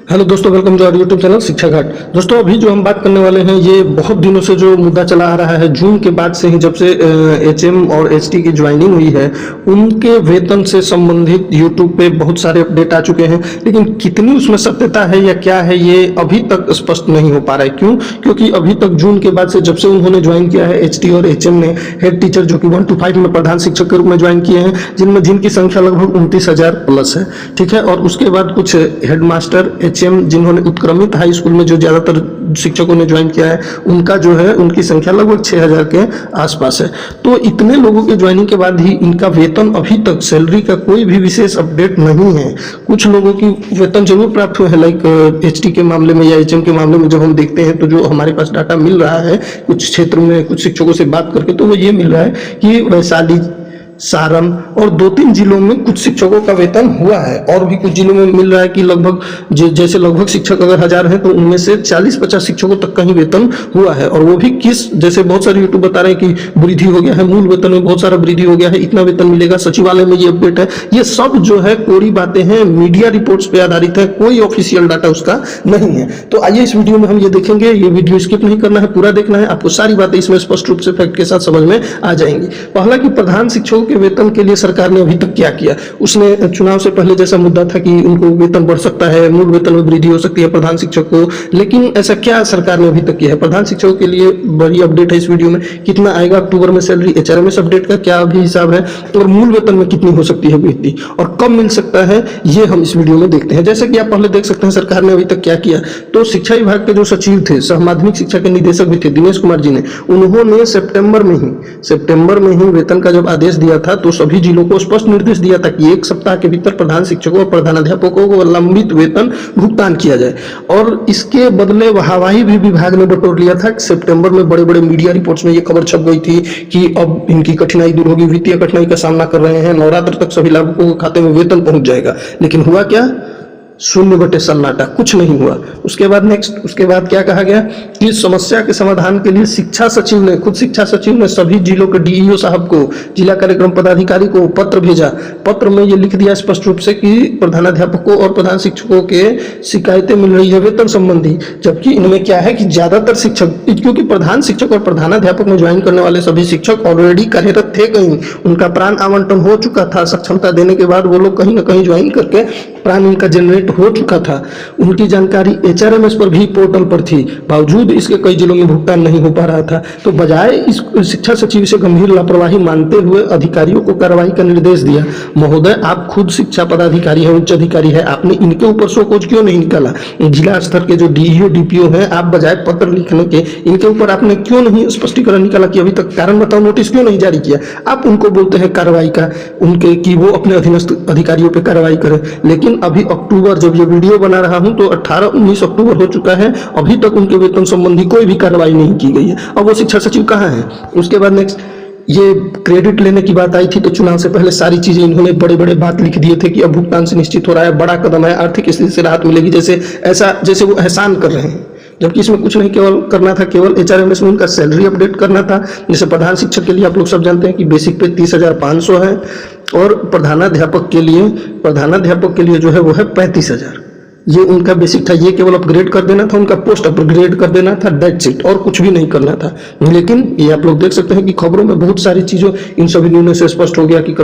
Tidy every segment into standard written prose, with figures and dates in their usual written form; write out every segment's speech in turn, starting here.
Hello दोस्तों, welcome to our YouTube channel Shiksha Ghat. दोस्तों, अभी जो हम बात करने वाले हैं ये बहुत दिनों से जो मुद्दा चला आ रहा है, जून के बाद से ही जब से एचएम और एचटी की ज्वाइनिंग हुई है, उनके वेतन से संबंधित यूट्यूब पे बहुत सारे अपडेट आ चुके हैं। लेकिन कितनी उसमें सत्यता है या क्या है, ये अभी तक स्पष्ट नहीं हो पा रहा है। क्यों? क्योंकि अभी तक जून के बाद से जब से उन्होंने ज्वाइन किया है, एचटी और एचएम ने हेड टीचर जो कि 1 to 5 में प्रधान शिक्षक के रूप में ज्वाइन किए हैं, जिनकी संख्या लगभग 29,000 प्लस है। ठीक है। और उसके बाद कुछ हेडमास्टर एचएम जिन्होंने उत्क्रमित हाई स्कूल में जो ज्यादातर शिक्षकों ने ज्वाइन किया है, उनका जो है उनकी संख्या लगभग 6,000 के आसपास है। तो इतने लोगों के ज्वाइनिंग के बाद ही इनका वेतन, अभी तक सैलरी का कोई भी विशेष अपडेट नहीं है। कुछ लोगों की वेतन जरूर प्राप्त हुए हैं, लाइक एचटी के मामले में या एचएम के मामले में जब हम देखते हैं तो जो हमारे पास डाटा मिल रहा है कुछ क्षेत्र में कुछ शिक्षकों से बात करके, तो वो ये मिल रहा है कि वैशाली, सारण और 2-3 जिलों में कुछ शिक्षकों का वेतन हुआ है। और भी कुछ जिलों में मिल रहा है कि लगभग जैसे लगभग शिक्षक अगर 1000 हैं तो उनमें से 40-50 शिक्षकों तक का ही वेतन हुआ है। और वो भी किस, जैसे बहुत सारे यूट्यूब बता रहे हैं कि वृद्धि हो गया है, मूल वेतन में बहुत सारा वृद्धि हो गया है, इतना वेतन मिलेगा, सचिवालय में ये अपडेट है। ये सब जो है कोरी बातें हैं, मीडिया रिपोर्ट्स पे आधारित है, कोई ऑफिशियल डाटा उसका नहीं है। तो आइए इस वीडियो में हम ये देखेंगे। ये वीडियो स्किप नहीं करना है, पूरा देखना है, आपको सारी बातें इसमें स्पष्ट रूप से फैक्ट के साथ समझ में आ जाएंगी। पहला कि प्रधान शिक्षकों के वेतन के लिए सरकार ने अभी तक क्या किया। उसने चुनाव से पहले जैसा मुद्दा था कि उनको वेतन बढ़ सकता है, मूल वेतन में वृद्धि हो सकती है प्रधान शिक्षक को, लेकिन ऐसा क्या सरकार ने अभी तक किया है। प्रधान शिक्षकों के लिए बड़ी अपडेट है इस वीडियो में। कितना आएगा अक्टूबर में सैलरी, एचआरएमएस अपडेट का क्या अभी हिसाब है, और मूल वेतन में कितनी हो सकती है वृद्धि और कब मिल सकता है, ये हम इस वीडियो में देखते हैं। जैसे कि आप पहले देख सकते हैं सरकार ने अभी तक क्या किया। तो शिक्षा विभाग के जो सचिव थे, सह माध्यमिक शिक्षा के निदेशक भी थे, दिनेश कुमार जी ने, उन्होंने सितंबर में ही वेतन का जब आदेश दिया था तो सभी जिलों को स्पष्ट निर्देश दिया था कि 1 सप्ताह के भीतर प्रधान शिक्षकों और प्रधानाध्यापकों को लंबित वेतन भुगतान किया जाए। और इसके बदले हवाई भी विभाग ने बटोर लिया था। सितंबर में बड़े बड़े मीडिया रिपोर्ट्स में ये खबर छप गई थी कि अब इनकी कठिनाई दूर होगी, वित्तीय कठिनाई का सामना कर रहे हैं, नवरात्र तक सभी लाभुकों के खाते में वेतन पहुंच जाएगा। लेकिन हुआ क्या? 0 सन्नाटा, कुछ नहीं हुआ। उसके बाद क्या कहा गया कि समस्या के समाधान के लिए शिक्षा सचिव ने सभी जिलों के डीईओ साहब को, जिला कार्यक्रम पदाधिकारी को पत्र भेजा। पत्र में ये लिख दिया स्पष्ट रूप से कि प्रधानाध्यापकों और प्रधान शिक्षकों के शिकायतें मिल रही है वेतन संबंधी। जबकि इनमें क्या है कि ज्यादातर शिक्षक, क्योंकि प्रधान शिक्षक और प्रधानाध्यापक में ज्वाइन करने वाले सभी शिक्षक ऑलरेडी कार्यरत थे, कहीं उनका प्राण आवंटन हो चुका था। सक्षमता देने के बाद वो लोग कहीं ना कहीं ज्वाइन करके प्राण इनका जनरेट हो चुका था। उनकी जानकारी एचआरएमएस पर भी पोर्टल पर थी, बावजूद इसके कई जिलों में भुगतान नहीं हो पा रहा था। तो बजाय इस शिक्षा सचिव से गंभीर लापरवाही मानते हुए अधिकारियों को कार्रवाई का निर्देश दिया। महोदय, आप खुद शिक्षा पदाधिकारी है, उच्च अधिकारी है, आपने इनके ऊपर शोकॉज क्यों नहीं निकाला? जिला स्तर के जो डीईओ डीपीओ हैं, आप बजाय पत्र लिखने के इनके ऊपर आपने क्यों नहीं स्पष्टीकरण निकाला कि अभी तक कारण बताओ नोटिस क्यों नहीं जारी किया? आप उनको बोलते हैं कार्रवाई का, उनके कि वो अपने अधीनस्थ अधिकारियों पर कार्रवाई करें। लेकिन अभी अक्टूबर, जब ये वीडियो बना रहा हूं तो 18-19 अक्टूबर हो चुका है, अभी तक उनके वेतन संबंधी कोई भी कार्रवाई नहीं की गई है। अब वो शिक्षा सचिव कहाँ है? उसके बाद नेक्स्ट, ये क्रेडिट लेने की बात आई थी तो चुनाव से पहले सारी चीजें इन्होंने बड़े बड़े बात लिख दिए थे कि अब भुगतान से निश्चित हो रहा है, बड़ा कदम है, आर्थिक स्थिति से राहत मिलेगी, जैसे वो एहसान कर रहे हैं। जबकि इसमें कुछ नहीं केवल करना था, केवल एचआरएमएस में उनका सैलरी अपडेट करना था। जैसे प्रधान शिक्षक के लिए आप लोग सब जानते हैं कि बेसिक पे 30,500 है, और प्रधानाध्यापक के लिए जो है वो है 35,000। ये उनका बेसिक था। ये केवल अपग्रेड कर देना था, उनका पोस्ट अपग्रेड कर देना था, दैट्स इट, और कुछ भी नहीं करना था। लेकिन ये आप लोग देख सकते हैं कि खबरों में बहुत सारी चीजों, इन सभी निर्णयों से स्पष्ट हो गया कि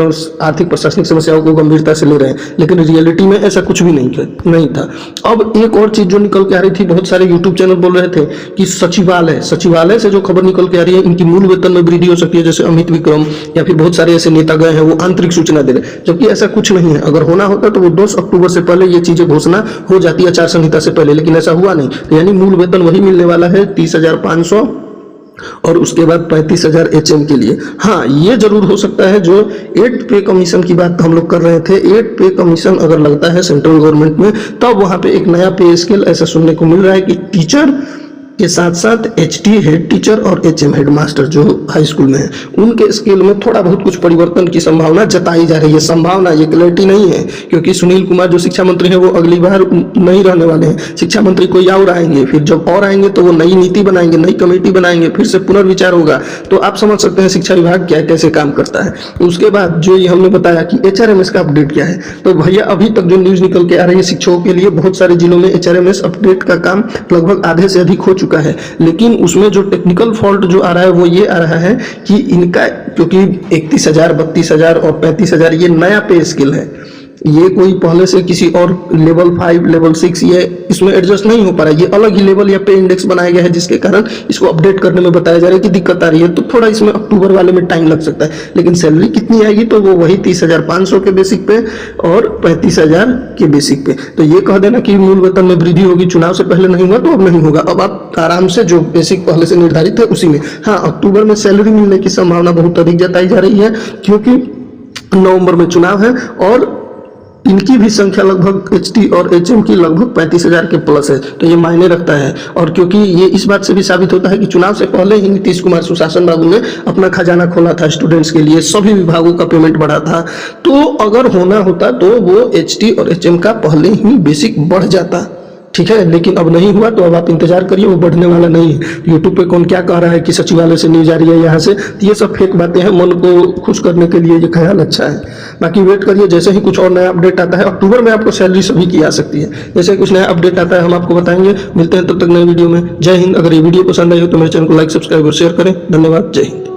आर्थिक प्रशासनिक समस्याओं को गंभीरता से ले रहे हैं, लेकिन रियलिटी में ऐसा कुछ भी नहीं था। अब एक और चीज जो निकल के आ रही थी, बहुत सारे यूट्यूब चैनल बोल रहे थे कि सचिवालय से जो खबर निकल के आ रही है, इनकी मूल वेतन में वृद्धि हो सकती है। जैसे अमित विक्रम या फिर बहुत सारे ऐसे नेता गए हैं, वो आंतरिक सूचना दे रहे, जबकि ऐसा कुछ नहीं है। अगर होना होता तो वो 2 अक्टूबर से पहले ये चीजें घोषणा हो जाती है, आचार संहिता से पहले, लेकिन ऐसा हुआ नहीं। तो यानी मूल वेतन वही मिलने वाला है 30,500, और उसके बाद 35,000 एचएम के लिए। हाँ, ये जरूर हो सकता है, जो 8 पे कमीशन की बात हम लोग कर रहे थे, 8 पे कमीशन अगर लगता है सेंट्रल गवर्नमेंट में, तब वहां पे एक नया पे स्केल ऐसा सुनने को मिल रहा है कि टीचर के साथ साथ HT हेड टीचर और HM हेड मास्टर जो हाई स्कूल में है उनके स्केल में थोड़ा बहुत कुछ परिवर्तन की संभावना जताई जा रही है। संभावना, ये क्लैरिटी नहीं है, क्योंकि सुनील कुमार जो शिक्षा मंत्री हैं वो अगली बार नहीं रहने वाले हैं। शिक्षा मंत्री कोई और आएंगे, फिर जब और आएंगे तो वो नई नीति बनाएंगे, नई कमेटी बनाएंगे, फिर से पुनर्विचार होगा। तो आप समझ सकते हैं शिक्षा विभाग क्या कैसे काम करता है। उसके बाद जो ये हमने बताया कि HRMS का अपडेट क्या है, तो भैया अभी तक जो न्यूज निकल के आ रही है शिक्षकों के लिए बहुत सारे जिलों में HRMS अपडेट का काम लगभग आधे से अधिक हो चुका है, लेकिन उसमें जो टेक्निकल फॉल्ट जो आ रहा है वो ये आ रहा है कि इनका, क्योंकि 31,000, 32,000 और 35,000 ये नया पे स्केल है, ये कोई पहले से किसी और लेवल 5, लेवल 6 ये इसमें एडजस्ट नहीं हो पा रहा है। ये अलग ही लेवल या पे इंडेक्स बनाया गया है, जिसके कारण इसको अपडेट करने में बताया जा रहा है कि दिक्कत आ रही है। तो थोड़ा इसमें अक्टूबर वाले में टाइम लग सकता है, लेकिन सैलरी कितनी आएगी तो वो वही 30,500 के बेसिक पे और 35,000 के बेसिक पे। तो ये कह देना कि मूल वेतन में वृद्धि होगी, चुनाव से पहले नहीं हुआ तो अब नहीं होगा, अब आप आराम से जो बेसिक पहले से निर्धारित है उसी में। हाँ, अक्टूबर में सैलरी मिलने की संभावना बहुत अधिक जताई जा रही है, क्योंकि नवंबर में चुनाव है और इनकी भी संख्या लगभग HT और HM की लगभग 35,000 के प्लस है। तो ये मायने रखता है, और क्योंकि ये इस बात से भी साबित होता है कि चुनाव से पहले ही नीतीश कुमार सुशासन बाबू ने अपना खजाना खोला था स्टूडेंट्स के लिए, सभी विभागों का पेमेंट बढ़ा था। तो अगर होना होता तो वो HT और HM का पहले ही बेसिक बढ़ जाता, ठीक है, लेकिन अब नहीं हुआ। तो अब आप इंतजार करिए, वो बढ़ने वाला नहीं है। यूट्यूब पे कौन क्या कह रहा है कि सचिवालय से न्यूज आ रही है यहाँ से, तो ये सब फेक बातें हैं, मन को खुश करने के लिए ये ख्याल अच्छा है। बाकी वेट करिए, जैसे ही कुछ और नया अपडेट आता है, अक्टूबर में आपको सैलरी सभी की आ सकती है, जैसे कुछ नया अपडेट आता है हम आपको बताएंगे। मिलते हैं तब तक नए वीडियो में। जय हिंद। अगर ये वीडियो पसंद आई हो तो मेरे चैनल को लाइक, सब्सक्राइब और शेयर करें। धन्यवाद। जय हिंद।